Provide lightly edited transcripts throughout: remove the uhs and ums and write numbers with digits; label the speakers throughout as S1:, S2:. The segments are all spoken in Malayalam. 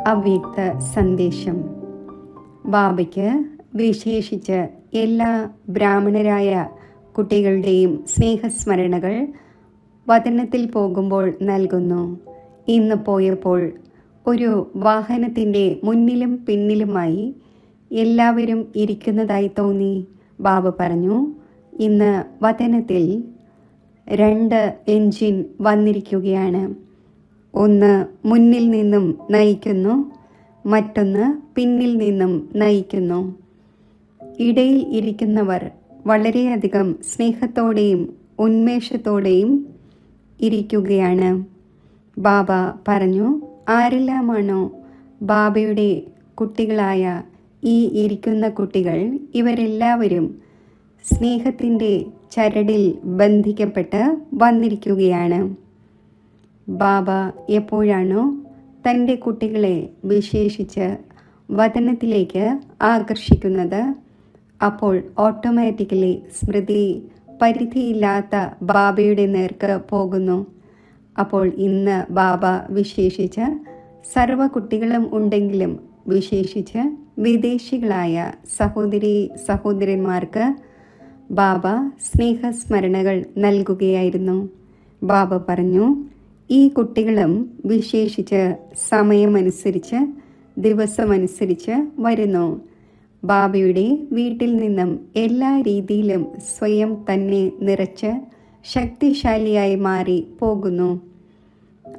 S1: അവ്യക്ത സന്ദേശം. ബാബയ്ക്ക് വിശേഷിച്ച് എല്ലാ ബ്രാഹ്മണരായ കുട്ടികളുടെയും സ്നേഹസ്മരണകൾ വതനത്തിൽ പോകുമ്പോൾ നൽകുന്നു. ഇന്ന് പോയപ്പോൾ ഒരു വാഹനത്തിൻ്റെ മുന്നിലും പിന്നിലുമായി എല്ലാവരും ഇരിക്കുന്നതായി തോന്നി. ബാബ പറഞ്ഞു, ഇന്ന് വതനത്തിൽ 2 എൻജിൻ വന്നിരിക്കുകയാണ്. ഒന്ന് മുന്നിൽ നിന്നും നയിക്കുന്നു, മറ്റൊന്ന് പിന്നിൽ നിന്നും നയിക്കുന്നു. ഇടയിൽ ഇരിക്കുന്നവർ വളരെയധികം സ്നേഹത്തോടെയും ഉന്മേഷത്തോടെയും ഇരിക്കുകയാണ്. ബാബ പറഞ്ഞു, ആരെല്ലാമാണോ ബാബയുടെ കുട്ടികളായ ഈ ഇരിക്കുന്ന കുട്ടികൾ, ഇവരെല്ലാവരും സ്നേഹത്തിൻ്റെ ചരടിൽ ബന്ധിക്കപ്പെട്ട് വന്നിരിക്കുകയാണ്. ബാബ എപ്പോഴാണോ തൻ്റെ കുട്ടികളെ വിശേഷിച്ച് വതനത്തിലേക്ക് ആകർഷിക്കുന്നത്, അപ്പോൾ ഓട്ടോമാറ്റിക്കലി സ്മൃതി പരിധിയില്ലാത്ത ബാബയുടെ നേർക്ക് പോകുന്നു. അപ്പോൾ ഇന്ന് ബാബ വിശേഷിച്ച് സർവ്വ കുട്ടികളും ഉണ്ടെങ്കിലും വിശേഷിച്ച് വിദേശികളായ സഹോദരീ സഹോദരന്മാർക്ക് ബാബ സ്നേഹസ്മരണകൾ നൽകുകയായിരുന്നു. ബാബ പറഞ്ഞു, ഈ കുട്ടികളും വിശേഷിച്ച് സമയമനുസരിച്ച് ദിവസമനുസരിച്ച് വരുന്നു. ബാബയുടെ വീട്ടിൽ നിന്നും എല്ലാ രീതിയിലും സ്വയം തന്നെ നിറച്ച് ശക്തിശാലിയായി മാറി പോകുന്നു.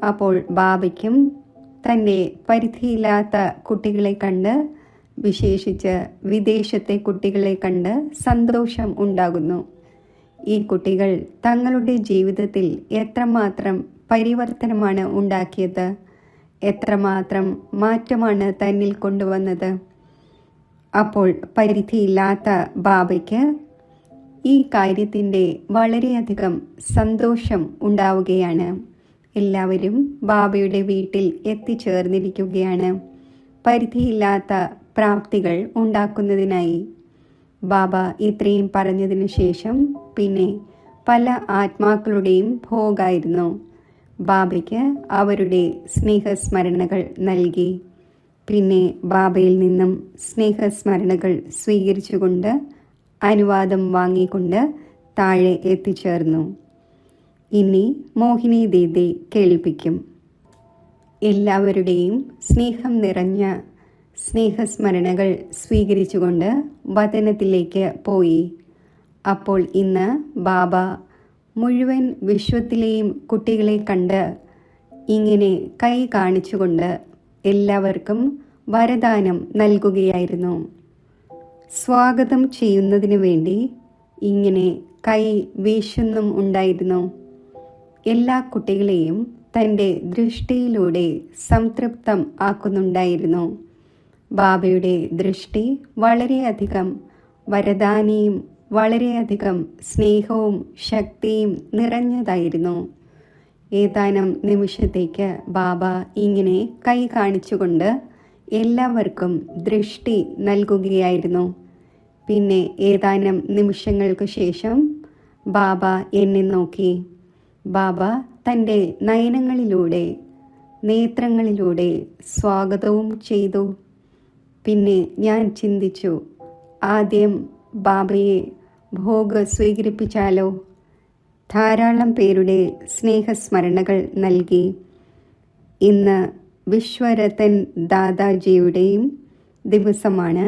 S1: അപ്പോൾ ബാബയ്ക്കും തൻ്റെ പരിധിയില്ലാത്ത കുട്ടികളെ കണ്ട്, വിശേഷിച്ച് വിദേശത്തെ കുട്ടികളെ കണ്ട് സന്തോഷം ഉണ്ടാകുന്നു. ഈ കുട്ടികൾ തങ്ങളുടെ ജീവിതത്തിൽ എത്രമാത്രം പരിവർത്തനമാണ് ഉണ്ടാക്കിയത്, എത്രമാത്രം മാറ്റമാണ് തന്നിൽ കൊണ്ടുവന്നത്. അപ്പോൾ പരിധിയില്ലാത്ത ബാബയ്ക്ക് ഈ കാര്യത്തിൻ്റെ വളരെയധികം സന്തോഷം ഉണ്ടാവുകയാണ്. എല്ലാവരും ബാബയുടെ വീട്ടിൽ എത്തിച്ചേർന്നിരിക്കുകയാണ് പരിധിയില്ലാത്ത പ്രാപ്തികൾ ഉണ്ടാക്കുന്നതിനായി. ബാബ ഇത്രയും പറഞ്ഞതിനു ശേഷം പിന്നെ പല ആത്മാക്കളുടെയും ഭോഗായിരുന്നു. ബാബയ്ക്ക് അവരുടെ സ്നേഹസ്മരണകൾ നൽകി. പിന്നെ ബാബയിൽ നിന്നും സ്നേഹസ്മരണകൾ സ്വീകരിച്ചുകൊണ്ട് അനുവാദം വാങ്ങിക്കൊണ്ട് താഴെ എത്തിച്ചേർന്നു. ഇനി മോഹിനി ദീദി കേൾപ്പിക്കും. എല്ലാവരുടെയും സ്നേഹം നിറഞ്ഞ സ്നേഹസ്മരണകൾ സ്വീകരിച്ചുകൊണ്ട് വതനത്തിലേക്ക് പോയി. അപ്പോൾ ഇന്ന് ബാബ മുഴുവൻ വിശ്വത്തിലെയും കുട്ടികളെ കണ്ട് ഇങ്ങനെ കൈ കാണിച്ചുകൊണ്ട് എല്ലാവർക്കും വരദാനം നൽകുകയായിരുന്നു. സ്വാഗതം ചെയ്യുന്നതിന് വേണ്ടി ഇങ്ങനെ കൈ വീശുന്നും ഉണ്ടായിരുന്നു. എല്ലാ കുട്ടികളെയും തൻ്റെ ദൃഷ്ടിയിലൂടെ സംതൃപ്തം ആക്കുന്നുണ്ടായിരുന്നു. ബാബയുടെ ദൃഷ്ടി വളരെയധികം വരദാനിയും വളരെയധികം സ്നേഹവും ശക്തിയും നിറഞ്ഞതായിരുന്നു. ഏതാനും നിമിഷത്തേക്ക് ബാബ ഇങ്ങനെ കൈ കാണിച്ചുകൊണ്ട് എല്ലാവർക്കും ദൃഷ്ടി നൽകുകയായിരുന്നു. പിന്നെ ഏതാനും നിമിഷങ്ങൾക്ക് ശേഷം ബാബ എന്നെ നോക്കി. ബാബ തൻ്റെ നയനങ്ങളിലൂടെ നേത്രങ്ങളിലൂടെ സ്വാഗതവും ചെയ്തു. പിന്നെ ഞാൻ ചിന്തിച്ചു, ആദ്യം ബാബയെ ഭോഗ് സ്വീകരിപ്പിച്ചാലോ. ധാരാളം പേരുടെ സ്നേഹസ്മരണകൾ നൽകി. ഇന്ന് വിശ്വരത്തൻ ദാദാജിയുടെയും ദിവസമാണ്.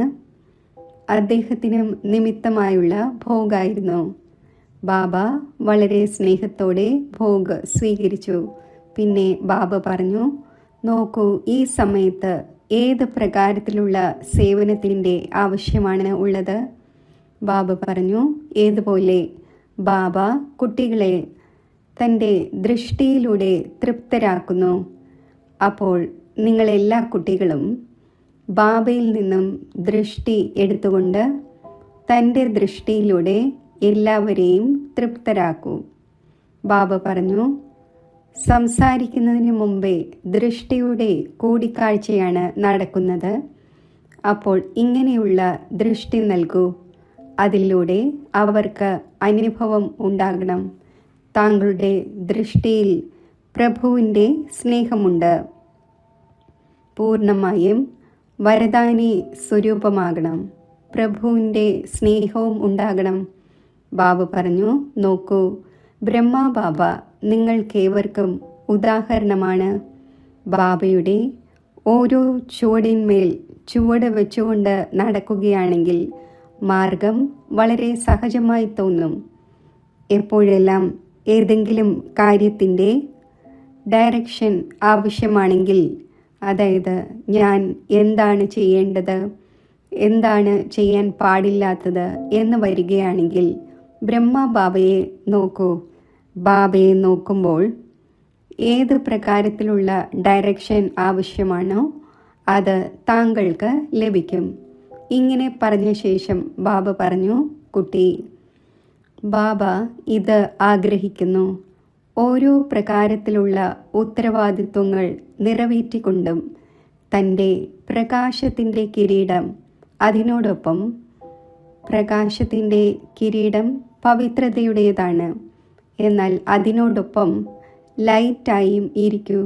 S1: അദ്ദേഹത്തിനും നിമിത്തമായുള്ള ഭോഗായിരുന്നു. ബാബ വളരെ സ്നേഹത്തോടെ ഭോഗ് സ്വീകരിച്ചു. പിന്നെ ബാബ പറഞ്ഞു, നോക്കൂ, ഈ സമയത്ത് ഏത് പ്രകാരത്തിലുള്ള സേവനത്തിൻ്റെ ആവശ്യമാണ് ഉള്ളത്. ബാബ പറഞ്ഞു, ഏതുപോലെ. ബാബ കുട്ടികളെ തൻ്റെ ദൃഷ്ടിയിലൂടെ തൃപ്തരാക്കുന്നു. അപ്പോൾ നിങ്ങളെല്ലാ കുട്ടികളും ബാബയിൽ നിന്നും ദൃഷ്ടി എടുത്തുകൊണ്ട് തൻ്റെ ദൃഷ്ടിയിലൂടെ എല്ലാവരെയും തൃപ്തരാക്കൂ. ബാബ പറഞ്ഞു, സംസാരിക്കുന്നതിന് മുമ്പേ ദൃഷ്ടിയുടെ കൂടിക്കാഴ്ചയാണ് നടക്കുന്നത്. അപ്പോൾ ഇങ്ങനെയുള്ള ദൃഷ്ടി നൽകൂ. അതിലൂടെ അവർക്ക് അനുഭവം ഉണ്ടാകണം. താങ്കളുടെ ദൃഷ്ടിയിൽ പ്രഭുവിൻ്റെ സ്നേഹമുണ്ട്. പൂർണ്ണമായും വരദാനി സ്വരൂപമാകണം. പ്രഭുവിൻ്റെ സ്നേഹവും ഉണ്ടാകണം. ബാബ പറഞ്ഞു, നോക്കൂ, ബ്രഹ്മ ബാബ നിങ്ങൾക്കേവർക്കും ഉദാഹരണമാണ്. ബാബയുടെ ഓരോ ചുവടിന്മേൽ ചുവട് വെച്ചുകൊണ്ട് നടക്കുകയാണെങ്കിൽ മാർഗം വളരെ സഹജമായി തോന്നും. എപ്പോഴെല്ലാം ഏതെങ്കിലും കാര്യത്തിൻ്റെ ഡയറക്ഷൻ ആവശ്യമാണെങ്കിൽ, അതായത് ഞാൻ എന്താണ് ചെയ്യേണ്ടത്, എന്താണ് ചെയ്യാൻ പാടില്ലാത്തത് എന്ന് വരികയാണെങ്കിൽ ബ്രഹ്മ ബാബയെ നോക്കൂ. ബാബയെ നോക്കുമ്പോൾ ഏത് പ്രകാരത്തിലുള്ള ഡയറക്ഷൻ ആവശ്യമാണോ അത് താങ്കൾക്ക് ലഭിക്കും. ഇങ്ങനെ പറഞ്ഞ ശേഷം ബാബ പറഞ്ഞു, കുട്ടി, ബാബ ഇത് ആഗ്രഹിക്കുന്നു. ഓരോ പ്രകാരത്തിലുള്ള ഉത്തരവാദിത്വങ്ങൾ നിറവേറ്റിക്കൊണ്ടും തൻ്റെ പ്രകാശത്തിൻ്റെ കിരീടം, അതിനോടൊപ്പം പ്രകാശത്തിൻ്റെ കിരീടം പവിത്രതയുടേതാണ്, എന്നാൽ അതിനോടൊപ്പം ലൈറ്റായും ഇരിക്കൂ.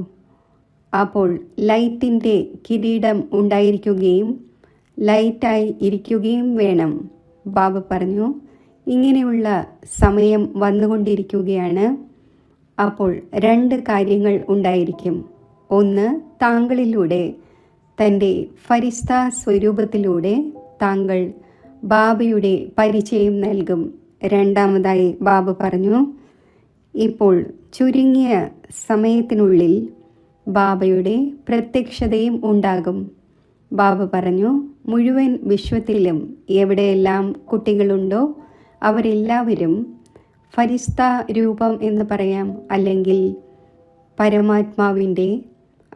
S1: അപ്പോൾ ലൈറ്റിൻ്റെ കിരീടം ഉണ്ടായിരിക്കുകയും ലൈറ്റായി ഇരിക്കുകയും വേണം. ബാബ പറഞ്ഞു, ഇങ്ങനെയുള്ള സമയം വന്നുകൊണ്ടിരിക്കുകയാണ്. അപ്പോൾ രണ്ട് കാര്യങ്ങൾ ഉണ്ടായിരിക്കും. ഒന്ന്, താങ്കളിലൂടെ, തൻ്റെ ഫരിസ്ത സ്വരൂപത്തിലൂടെ താങ്കൾ ബാബയുടെ പരിചയം നൽകും. രണ്ടാമതായി ബാബ പറഞ്ഞു, ഇപ്പോൾ ചുരുങ്ങിയ സമയത്തിനുള്ളിൽ ബാബയുടെ പ്രത്യക്ഷതയും ഉണ്ടാകും. ബാബ പറഞ്ഞു, മുഴുവൻ വിശ്വത്തിലും എവിടെയെല്ലാം കുട്ടികളുണ്ടോ അവരെല്ലാവരും ഫരിസ്ത രൂപം എന്ന് പറയാം, അല്ലെങ്കിൽ പരമാത്മാവിൻ്റെ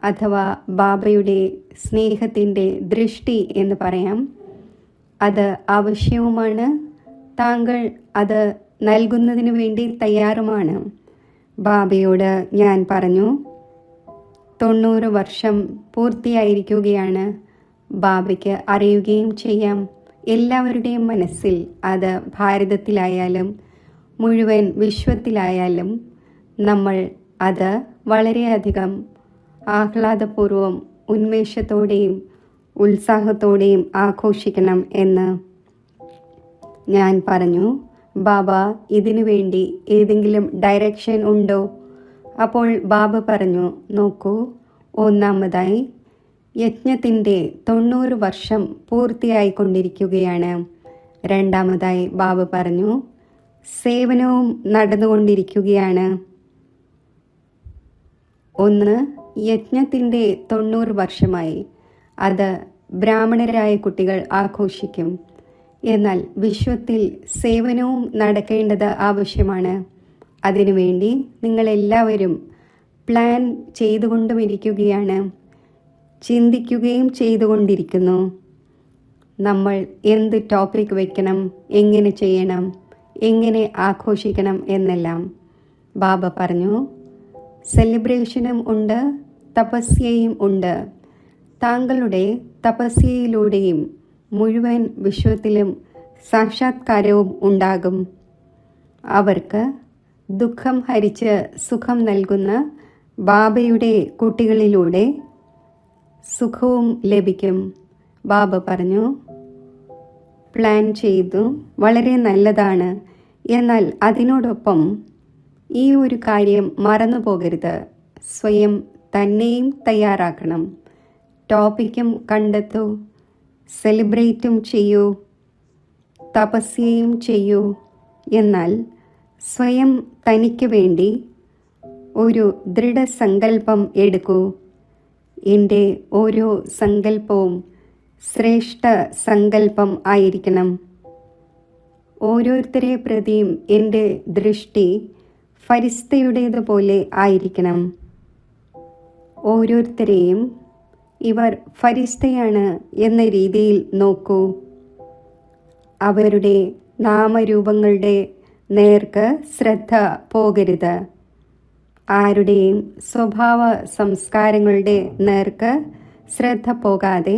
S1: അഥവാ ബാബയുടെ സ്നേഹത്തിൻ്റെ ദൃഷ്ടി എന്ന് പറയാം. അത് ആവശ്യവുമാണ്. താങ്കൾ അത് നൽകുന്നതിന് വേണ്ടി തയ്യാറുമാണ്. ബാബയോട് ഞാൻ പറഞ്ഞു, 90 വർഷം പൂർത്തിയായിരിക്കുകയാണ്. ബാബയ്ക്ക് അറിയുകയും ചെയ്യാം. എല്ലാവരുടെയും മനസ്സിൽ, അത് ഭാരതത്തിലായാലും മുഴുവൻ വിശ്വത്തിലായാലും, നമ്മൾ അത് വളരെയധികം ആഹ്ലാദപൂർവം ഉന്മേഷത്തോടെയും ഉത്സാഹത്തോടെയും ആഘോഷിക്കണം എന്ന് ഞാൻ പറഞ്ഞു. ബാബ ഇതിനു വേണ്ടി ഏതെങ്കിലും ഡയറക്ഷൻ ഉണ്ടോ? അപ്പോൾ ബാബ പറഞ്ഞു, നോക്കൂ, ഒന്നാമതായി യജ്ഞത്തിൻ്റെ 90 വർഷം പൂർത്തിയായിക്കൊണ്ടിരിക്കുകയാണ്. രണ്ടാമതായി ബാബ പറഞ്ഞു, സേവനവും നടന്നുകൊണ്ടിരിക്കുകയാണ്. ഒന്ന്, യജ്ഞത്തിൻ്റെ 90 വർഷമായി അത് ബ്രാഹ്മണരായ കുട്ടികൾ ആഘോഷിക്കും. എന്നാൽ വിശ്വത്തിൽ സേവനവും നടക്കേണ്ടത് ആവശ്യമാണ്. അതിനുവേണ്ടി നിങ്ങളെല്ലാവരും പ്ലാൻ ചെയ്തുകൊണ്ടുമിരിക്കുകയാണ്, ചിന്തിക്കുകയും ചെയ്തുകൊണ്ടിരിക്കുന്നു. നമ്മൾ എന്ത് ടോപ്പിക് വയ്ക്കണം, എങ്ങനെ ചെയ്യണം, എങ്ങനെ ആഘോഷിക്കണം എന്നെല്ലാം. ബാബ പറഞ്ഞു, സെലിബ്രേഷനും ഉണ്ട്, തപസ്യയും ഉണ്ട്. താങ്കളുടെ തപസ്യയിലൂടെയും മുഴുവൻ വിശ്വത്തിലും സാക്ഷാത്കാരവും ഉണ്ടാകും. അവർക്ക് ദുഃഖം ഹരിച്ച് സുഖം നൽകുന്ന ബാബയുടെ കുട്ടികളിലൂടെ സുഖവും ലഭിക്കും. ബാബ പറഞ്ഞു, പ്ലാൻ ചെയ്തു, വളരെ നല്ലതാണ്. എന്നാൽ അതിനോടൊപ്പം ഈ ഒരു കാര്യം മറന്നു പോകരുത്. സ്വയം തന്നെയും തയ്യാറാക്കണം. ടോപ്പിക്കും കണ്ടെത്തൂ, സെലിബ്രേറ്റും ചെയ്യൂ, തപസ്യയും ചെയ്യൂ. എന്നാൽ സ്വയം തനിക്ക് വേണ്ടി ഒരു ദൃഢസങ്കല്പം എടുക്കൂ. എൻ്റെ ഓരോ സങ്കല്പവും ശ്രേഷ്ഠ സങ്കല്പം ആയിരിക്കണം. ഓരോരുത്തരെ പ്രതിയും എൻ്റെ ദൃഷ്ടി ഫരിസ്തയുടേതുപോലെ ആയിരിക്കണം. ഓരോരുത്തരെയും ഇവർ ഫരിസ്തയാണ് എന്ന രീതിയിൽ നോക്കൂ. അവരുടെ നാമരൂപങ്ങളുടെ നേർക്ക് ശ്രദ്ധ പോകരുത്. ആരുടെയും സ്വഭാവ സംസ്കാരങ്ങളുടെ നേർക്ക് ശ്രദ്ധ പോകാതെ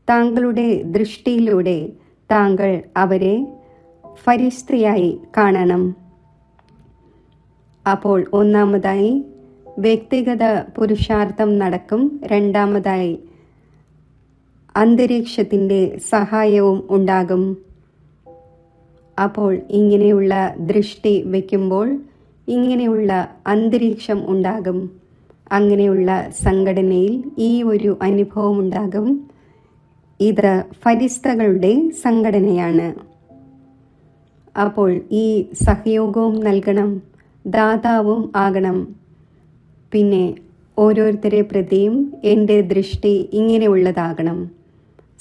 S1: താങ്കളുടെ ദൃഷ്ടിയിലൂടെ താങ്കൾ അവരെ ഫരിസ്തയായി കാണണം. അപ്പോൾ ഒന്നാമതായി വ്യക്തിഗത പുരുഷാർത്ഥം നടക്കും. രണ്ടാമതായി അന്തരീക്ഷത്തിൻ്റെ സഹായവും ഉണ്ടാകും. അപ്പോൾ ഇങ്ങനെയുള്ള ദൃഷ്ടി വയ്ക്കുമ്പോൾ ഇങ്ങനെയുള്ള അന്തരീക്ഷം ഉണ്ടാകും. അങ്ങനെയുള്ള സംഘടനയിൽ ഈ ഒരു അനുഭവം ഉണ്ടാകും. ഇത് ഫരിസ്തകളുടെ സംഘടനയാണ്. അപ്പോൾ ഈ സഹയോഗവും നൽകണം, ദാതാവും ആകണം. പിന്നെ ഓരോരുത്തരെ പ്രതിയും എൻ്റെ ദൃഷ്ടി ഇങ്ങനെയുള്ളതാകണം.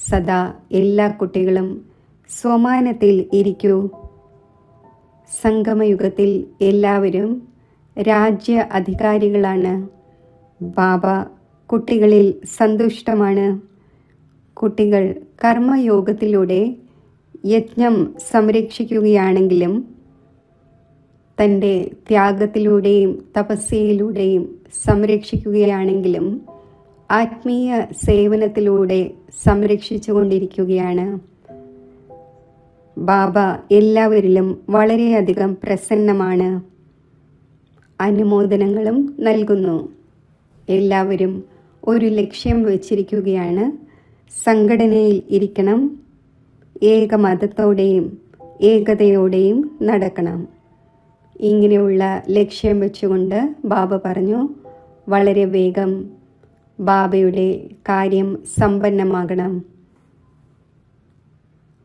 S1: സദാ എല്ലാ കുട്ടികളും സ്വമാനത്തിൽ ഇരിക്കൂ. സംഗമയുഗത്തിൽ എല്ലാവരും രാജ്യ അധികാരികളാണ്. ബാബ കുട്ടികളിൽ സന്തുഷ്ടമാണ്. കുട്ടികൾ കർമ്മയോഗത്തിലൂടെ യജ്ഞം സംരക്ഷിക്കുകയാണെങ്കിലും തൻ്റെ ത്യാഗത്തിലൂടെയും തപസ്യയിലൂടെയും സംരക്ഷിക്കുകയാണെങ്കിലും ആത്മീയ സേവനത്തിലൂടെ സംരക്ഷിച്ചു കൊണ്ടിരിക്കുകയാണ്. ബാബ എല്ലാവരിലും വളരെയധികം പ്രസന്നമാണ്. അനുമോദനങ്ങളും നൽകുന്നു. എല്ലാവരും ഒരു ലക്ഷ്യം വച്ചിരിക്കുകയാണ്. സംഘടനയിൽ ഇരിക്കണം. ഏകമതത്തോടെയും ഏകതയോടെയും നടക്കണം. ഇങ്ങനെയുള്ള ലക്ഷ്യം വെച്ചുകൊണ്ട് ബാബ പറഞ്ഞു, വളരെ വേഗം ബാബയുടെ കാര്യം സമ്പന്നമാകണം.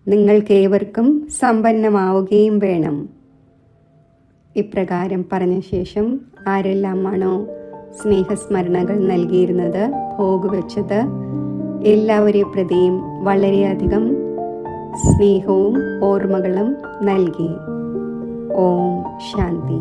S1: നിങ്ങൾക്കേവർക്കും സമ്പന്നമാവുകയും വേണം. ഇപ്രകാരം പറഞ്ഞ ശേഷം ആരെല്ലാമാണോ സ്നേഹസ്മരണകൾ നൽകിയിരുന്നത്, പോകുവെച്ചത്, എല്ലാവരെ പ്രതിയും വളരെയധികം സ്നേഹവും ഓർമ്മകളും നൽകി. ഓം ശാന്തി.